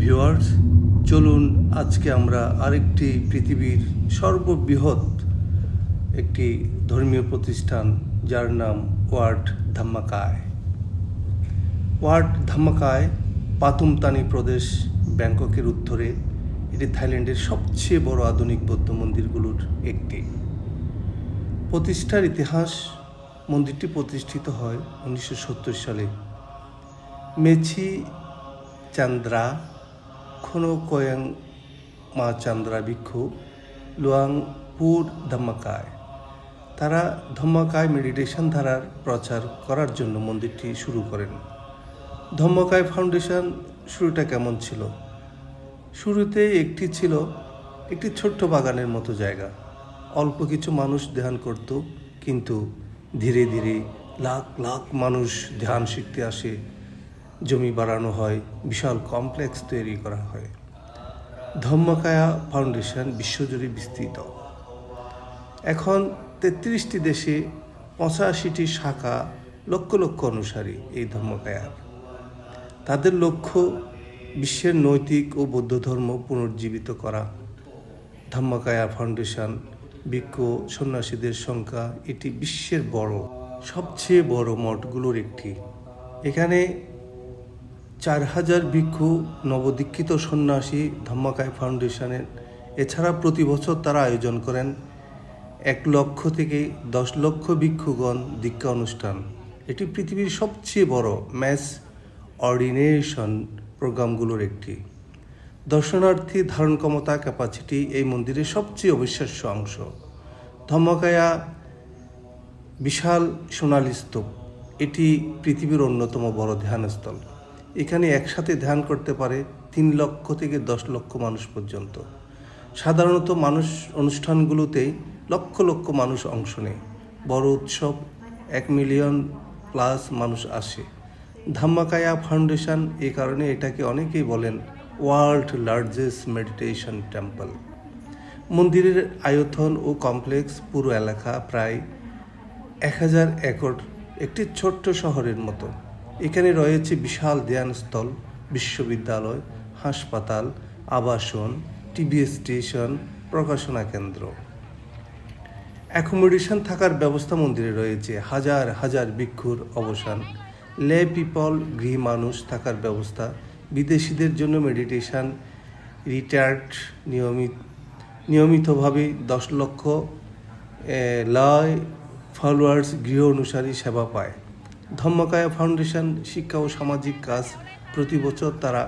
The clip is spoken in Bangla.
ভিউয়ার্স, চলুন আজকে আমরা আরেকটি পৃথিবীর সর্ববৃহৎ একটি ধর্মীয় প্রতিষ্ঠান যার নাম ওয়াট ধাম্মাকায়। ওয়াট ধাম্মাকায় পাতুমতানি প্রদেশ, ব্যাংককের উত্তরে। এটি থাইল্যান্ডের সবচেয়ে বড় আধুনিক বৌদ্ধ মন্দিরগুলোর একটি। প্রতিষ্ঠার ইতিহাস: মন্দিরটি প্রতিষ্ঠিত হয় 1970 সালে। মেছি চান্দ্রা খোনোকোয়াং মা চান্দ্রা ভিক্ষু লুয়াংপুর ধাম্মাকায়। তারা ধম্মাকায় মেডিটেশন ধারার প্রচার করার জন্য মন্দিরটি শুরু করেন। ধম্মাকায় ফাউন্ডেশন শুরুটা কেমন ছিল? শুরুতে ছিল একটি ছোট্ট বাগানের মতো জায়গা। অল্প কিছু মানুষ ধ্যান করত, কিন্তু ধীরে ধীরে লাখ লাখ মানুষ ধ্যান শিখতে আসে। জমি বাড়ানো হয়, বিশাল কমপ্লেক্স তৈরি করা হয়। ধম্মাকায়া ফাউন্ডেশন বিশ্বজুড়ে বিস্তৃত। এখন 33টি দেশে 85টি শাখা, লক্ষ লক্ষ অনুসারী এই ধম্মাকায়ার। তাদের লক্ষ্য বিশ্বের নৈতিক ও বৌদ্ধ ধর্ম পুনর্জীবিত করা। ধম্মাকায়া ফাউন্ডেশন ভিক্ষু সন্ন্যাসীদের সংখ্যা, এটি বিশ্বের সবচেয়ে বড় মঠগুলোর একটি। এখানে 4000 ভিক্ষু নবদীক্ষিত সন্ন্যাসী ধম্মাকায় ফাউন্ডেশনের। এছাড়া প্রতি বছর তারা আয়োজন করেন 1 লক্ষ থেকে 10 লক্ষ ভিক্ষুগণ দীক্ষা অনুষ্ঠান। এটি পৃথিবীর সবচেয়ে বড় ম্যাস অর্ডিনেশন প্রোগ্রামগুলোর একটি। দর্শনার্থী ধারণ ক্ষমতা ক্যাপাসিটি এই মন্দিরের সবচেয়ে অবিশ্বাস্য অংশ। ধম্মাকায়া বিশাল সোনালী স্তূপ, এটি পৃথিবীর অন্যতম বড় ধ্যানস্থল। এখানে একসাথে ধ্যান করতে পারে 3 লক্ষ থেকে 10 লক্ষ মানুষ পর্যন্ত। সাধারণত অনুষ্ঠানগুলোতেই লক্ষ লক্ষ মানুষ অংশ নেয়। বড় উৎসব 1 মিলিয়ন প্লাস মানুষ আসে। ধাম্মাকায়া ফাউন্ডেশন, এই কারণে এটাকে অনেকেই বলেন ওয়ার্ল্ড লার্জেস্ট মেডিটেশন টেম্পল। মন্দিরের আয়তন ও কমপ্লেক্স, পুরো এলাকা প্রায় 1000 একর, একটি ছোট্ট শহরের মতো। এখানে রয়েছে বিশাল ধ্যানস্থল, বিশ্ববিদ্যালয়, হাসপাতাল, আবাসন, টিভি স্টেশন, প্রকাশনা কেন্দ্র। অ্যাকোমোডেশন থাকার ব্যবস্থা মন্দিরে রয়েছে। হাজার হাজার ভিক্ষুর অবস্থান, লে পিপল গৃহ মানুষ থাকার ব্যবস্থা, বিদেশিদের জন্য মেডিটেশন রিট্রিট, নিয়মিতভাবে 10 লক্ষ লয় ফলোয়ার্স গৃহ অনুসারী সেবা পায়। ধম্মাকায়া ফাউন্ডেশন শিক্ষা ও সামাজিক কাজ, প্রতি বছর তারা